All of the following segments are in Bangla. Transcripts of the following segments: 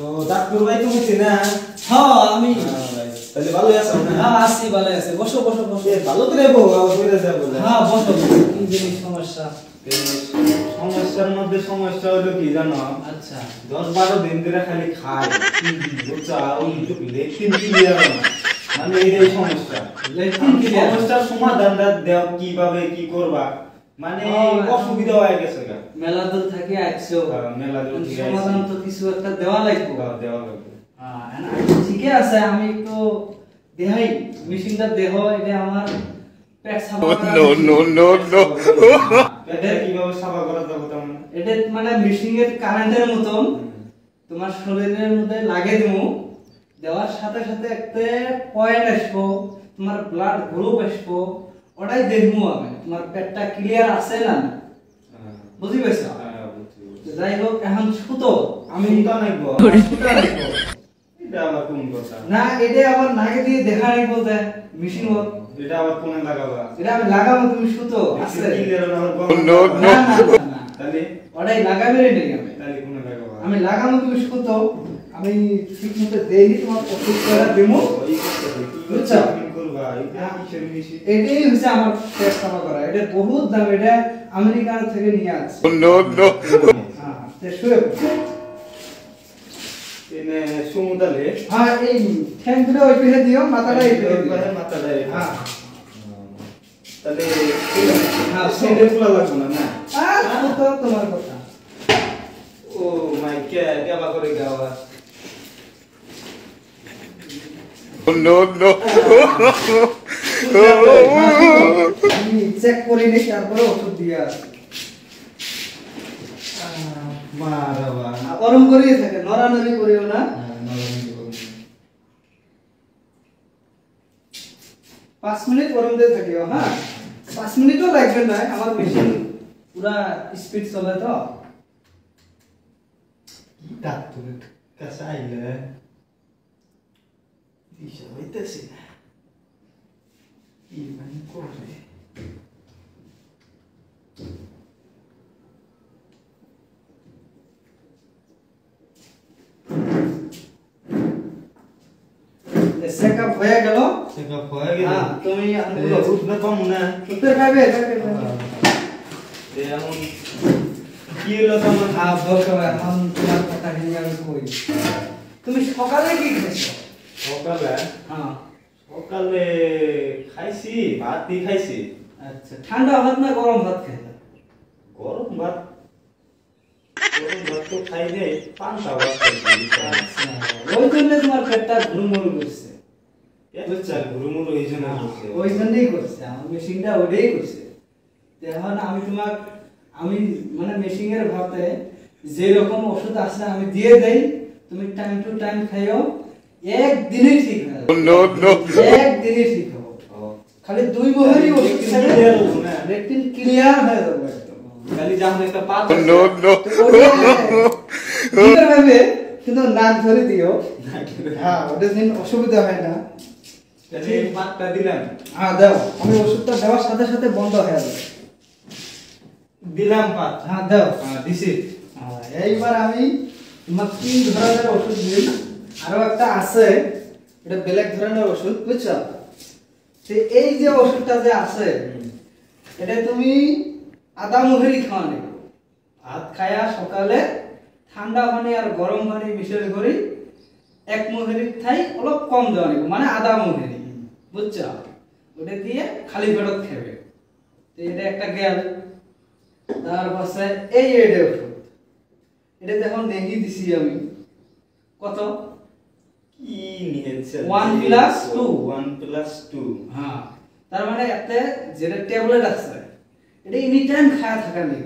ও ডাক্তার ভাই তুমি চিনা? হ্যাঁ আমি। তাহলে ভালো আছো না? হ্যাঁ আছি, ভালো আছে। বসো বসো বসো। ভালো করে বউ আবার কইরা যা বলে। হ্যাঁ বসো। কি জিনিস সমস্যা? সমস্যার মধ্যে সমস্যা হলো কি জানো? আচ্ছা 10-12 দিন ধরে খালি খায়। বুঝছো? ওই লেট্রিন ক্লিয়ার না। মানে এই সমস্যা। Latrine clear. সমস্যার সমাধানটা দাও কিভাবে কি করবা? মানে অসুবিধা হয়ে গেছে গা। মেলা দূর থেকে আইছো। মেলা দূর থেকে সমাধান তো কিছু একটা দেওয়া লাগবে। দেওয়া লাগবে। ঠিকই আছে, আমি একটু দেখাই মেশিনটা দেহ। এটা আমার পেট সাফা করা। নো এটা কিভাবে সাফা করা যাবে তেমন? এটা মানে মেশিনের কারেন্টের মতন তোমার শরীরের মধ্যে লাগিয়ে দেবো। দেওয়ার সাথে সাথে একটা পয়েন্ট আসবো, তোমার ব্লাড গ্রুপ আসবো, ওটাই দেখবো আমি তোমার পেটটা ক্লিয়ার আছে না। বুঝি পাইছো? যাই হোক, এখন সুতো আমি নাইবো এটা আবার কোন কথা? না, এটা আবার নাকে দিয়ে দেখা নাই বলতে মেশিন হোক। এটা আবার কোনে লাগাবা? এটা আমি লাগাবো, তুমি সুতো আছে ক্লিয়ার না আবার নো না না না, তাহলে ওটাই লাগাবে রে নেই আমি। তাহলে কোনে লাগাবা? আমি লাগাবো, তুমি সুতো আমি ঠিক মতো দেই, তোমার ওষুধ করে দেবো। এই করতে কি বুঝছো? করবা? এটা কিসের মেশিন? এটাই হচ্ছে আমার পেট সাফা করা। এটা বহুত দাম, এটা আমেরিকান থেকে নিয়ে আসছে। নো হ্যাঁ তে শুয়ে পড়ো। এনে সমুদালে হ্যাঁ এই ঠ্যাংগুলো ওই পিঠে দিও, মাথাটা এই পিঠে দিও। মাথাটা হ্যাঁ তাহলে হ্যাঁ সেটা খোলা লাগবে না না? আর সুতো তোমার কথা। ও মাই গড, কেবা করে গাওয়া। নো আমি চেক করে নিই, তারপরে ওষুধ দিয়ে আসি। মারাবা গরম করিয়ে থাকে, নড়ানড়ি করিও না। 5 মিনিট গরম দিয়ে থাকিও। হ্যাঁ 5 মিনিটও লাগবে না, আমার মেশিন পুরা স্পিড চলে তো। ডাক্তারের কাছে আইলে দিশা হইতেছে না কি মানে করে। চেকআপ হয়ে গেল। চেকআপ হয়ে গেল? হ্যাঁ তুমি এগুলো উঠবে কম না? উত্তর খাবে এমন কি হলো তোমার? হ্যাঁ বলছো, এখন তোমার কথা নিয়ে আমি কই। তুমি সকালে কি খেয়েছো? সকালে হ্যাঁ সকালে খাইছি, ভাত দিয়ে খাইছি। আচ্ছা, ঠান্ডা ভাত না গরম ভাত খেতে? গরম ভাত তো খাই নাই, পান্তা ভাত খাইছি। আচ্ছা, ওই জন্য তোমার পেটটা ঘুরমুর করছে। বুঝছো? ঘুরমুর এই জন্য হচ্ছে। ওই জন্যই করছে, আমার মেশিনটা ওটাই করছে। এখন আমি আমি মানে মেশিনের ভাতে যে রকম ওষুধ আছে আমি দিয়ে দেই, তুমি টাইম টু টাইম খাইও, একদিনই ঠিক হয়ে যাবে। নো একদিনই ঠিক হবে। খালি 2 বছরই ওষুধ খেলে লেট্রিন ক্লিয়ার হয়ে যাবে একদম। খালি যখন একটা পাত নো ভাবে কিন্তু নাক ধরে দিও। হ্যাঁ ওটা দিন অসুবিধা হয় না। তাহলে পাতটা দিলাম, হ্যাঁ দাও, আমি ওষুধটা দেওয়ার সাথে সাথে বন্ধ হয়ে যাবে। দিলাম পাত। হ্যাঁ দাও। দিছি। এইবার আমি তোমার 3 ধরনের ওষুধ দিই। আরো একটা আছে, এটা ব্ল্যাক ধরনের ওষুধ, বুঝছো? তো এই যে ওষুধটা যে আছে, এটা তুমি আদা মুহুরি খাওয়া নেবে। ভাত খায়া সকালে ঠান্ডা পানি আর গরম পানি মিশিয়ে করি 1 মুহুরি খাই, অলপ কম দেওয়া নেবে, মানে আদা মুহুরি, বুঝছো? ওটা দিয়ে খালি পেটত খাবে। তো এটা একটা গেল। তারপর এই এডে ওষুধ, এটা দেখো নেহি দিছি আমি। কত? কি নিয়েছে? 1+2 1+2। হ্যাঁ, তার মানে এতে যেটা ট্যাবলেট আছে, এটা এনি টাইম খায়া থাকা নেই।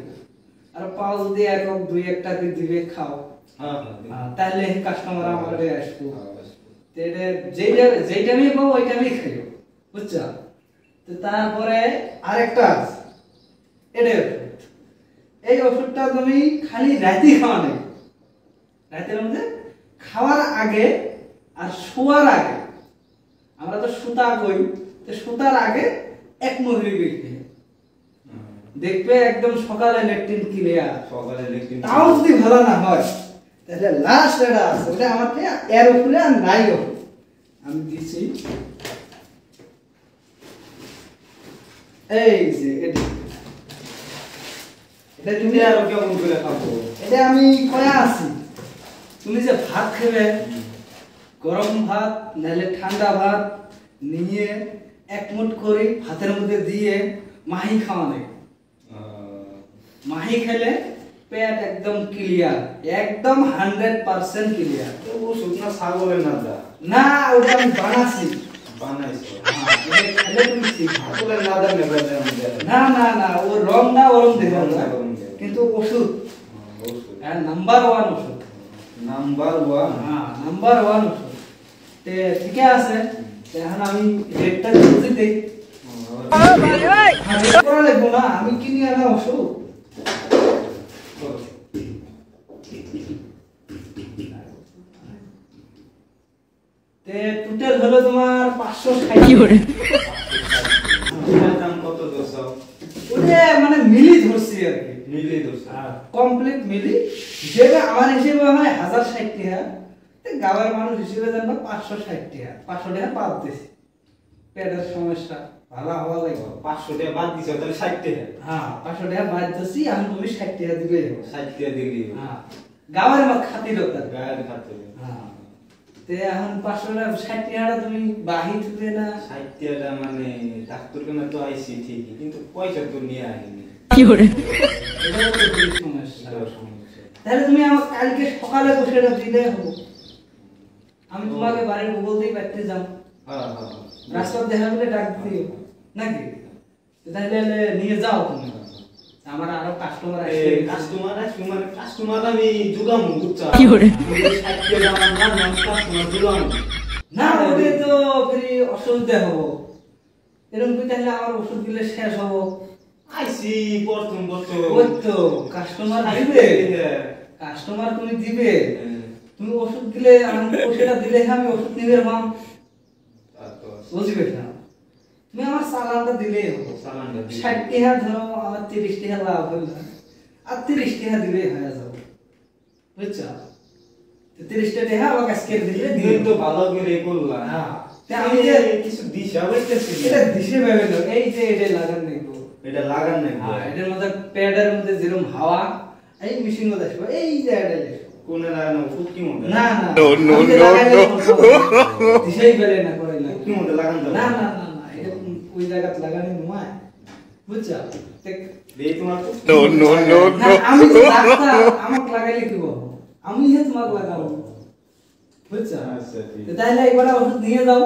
আর পাও যদি একক 2-1টা করে দিবে খাও, তাহলে কাস্টমার আমার কাছে আসবো। তো এটা যেটা আমি পাবো ওইটা আমি খাইও, বুঝছো? তো তারপরে আরেকটা আছে, এটা ওষুধ। এই ওষুধটা তুমি খালি রাতে খাওয়া নেই। রাতের মধ্যে খাওয়ার আগে আর শোয়ার আগে, আমরা তো সুতা কই, তো সুতার আগে 1 মুহুরি বেশি দেখবে একদম সকালে লেট্রিন ক্লিয়ার। সকালে লেট্রিন তাও যদি ভালো না হয়, তাহলে লাস্ট এটা আছে ওটা আমার থেকে এর উপরে আর নাই ওষুধ আমি দিছি এই যে এটা তুমি আর কেমন করে খাবো? এটা আমি কয়া আছি তুমি যে ভাত খাবে গরম ভাত নাহলে ঠান্ডা ভাত নিয়ে এক মুঠ করে ভাতের মধ্যে দিয়ে মাহি খাওয়ানো মাহি খেলে পেট একদম ক্লিয়ার একদম 100% ক্লিয়ার তো ওষুধ না ছাগলের নাদা না ওটা আমি বানাছি বানাইছো? এটা খেলে তুমি ঠিক হবে। ছাগলের নাদা নেবে না না না ও রংটা ওরম দেখা রংটা যায় ওরম দেখা। কিন্তু ওষুধ ওষুধ নাম্বার 1 ওষুধ নাম্বার 1। হ্যাঁ নাম্বার 1 ওষুধ তে ঠিক আছে এখন আমি রেটটা দিতে দেই রেট করা লাগবো না আমি কিনে আনা ওষুধ তে টোটাল হলো তোমার 560 কি করে দাম কত দোষ? ওরে মানে মিলি ধরছি আর কি মিলে দোষ। কমপ্লিট মিলি হিসেবে আমার হিসেবে হয় 1060 টাকা তে গাঁয়ের মানুষ হিসেবে জানবা 560 টাকা 500 টাকা বাদ দিছি পেটের সমস্যা ভালো হওয়া লাগবে 500 টাকা বাদ দিছো তাহলে 60 টাকা। হ্যাঁ 500 টাকা বাদ দিছি আমি তুমি 60 টাকা দিবে 60 টাকা দিলি। হ্যাঁ গাঁয়ের মত খাতিরতা গায়ের খাতে। হ্যাঁ তে এখন 500 টাকা 60 টাকাটা তুমি বাহি দিবে না 60 টাকা মানে ডাক্তার কেন তো আইছি ঠিকই কিন্তু পয়সা তো নিয়ে আসিনি। কি করে এটা তো বড় সমস্যা এটাও সমস্যা। তাহলে তুমি আমাকে কালকে সকালে বসে এটা দিলে হবে আমি তোমাকে বাড়ির বলতেই পারতে যাও হ্যাঁ হ্যাঁ রাস্তা দেখা গেলে ডাক দিও নাকি তাহলে নিয়ে যাও তুমি আমার আরো কাস্টমার আসবে কাস্টমার আমি জুগাম বুঝছো? কি করে? 60 টাকা আমার না কাস্টমার জুগাম। না ওরে তো ফেরি অসুবিধা হবো এরকম কি তাহলে আমার ওষুধ দিলে শেষ হবো আইছি প্রথম ওই তো কাস্টমার দিবে কাস্টমার তুমি দিবে তুমি ওষুধ দিলে আমি ওষুধটা দিলে আমি ওষুধ নিবে মাম বুঝবে না তুমি আমার সালানটা দিলেই হবো সালানটা দিলে। 60 টাকা ধরো আমার 30 টাকা লাভ হলো আর 30 টাকা দিলেই হয়ে যাবে বুঝছো 30 টাকা আমাকে আজকে দিলে দিয়ে তো ভালো করে করলাম। হ্যাঁ তে আমি আমি যে যে কিছু দিশা হইতেছি এটা দিশে ভেবে নাও এই যে এটা লাগান দেখবো এটা লাগান নাই। হ্যাঁ এটার মধ্যে প্যাডের মধ্যে যেরকম হাওয়া এই মেশিন মধ্যে আসবে এই যে এটা আসবে কোনে লাগানো ফুটকি মধ্যে? না না No, no, আমি যে no, লাগাইলে no. দিশেই বেলে না করে না ফুটকি মধ্যে লাগান যাবে না না না না এটা ওই জায়গাতে লাগানি নয় বুঝছো এই তোমার ফুটকি No, no, no, না আমি তো ডাক্তার আমাকে লাগাইলে কি বলবো আমি হে তোমাকে লাগাবো বুঝছো আচ্ছা ঠিক তো তাহলে একবার ওষুধ নিয়ে যাও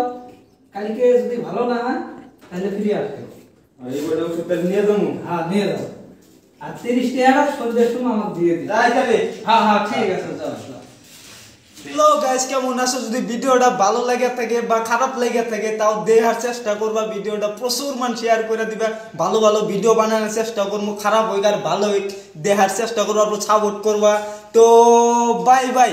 কালকে যদি ভালো না হয় তাহলে ফিরে আসবে এইবার ওষুধটা নিয়ে যাবো। হ্যাঁ নিয়ে যাও আর 30 টাকা সন্ধ্যের সময় আমাকে দিয়ে দিও তাই তাহলে হ্যাঁ হ্যাঁ ঠিক আছে যাও যাও হ্যালো গাইস কেমন আছো যদি ভিডিওটা ভালো লাগে থাকে বা খারাপ লাগে থাকে তাও দেখার চেষ্টা করবা ভিডিওটা প্রচুর মান শেয়ার করে দিবা ভালো ভালো ভিডিও বানানোর চেষ্টা করবো খারাপ হইক আর ভালো হইক দেখার চেষ্টা করবা সাপোর্ট করবা তো বাই বাই।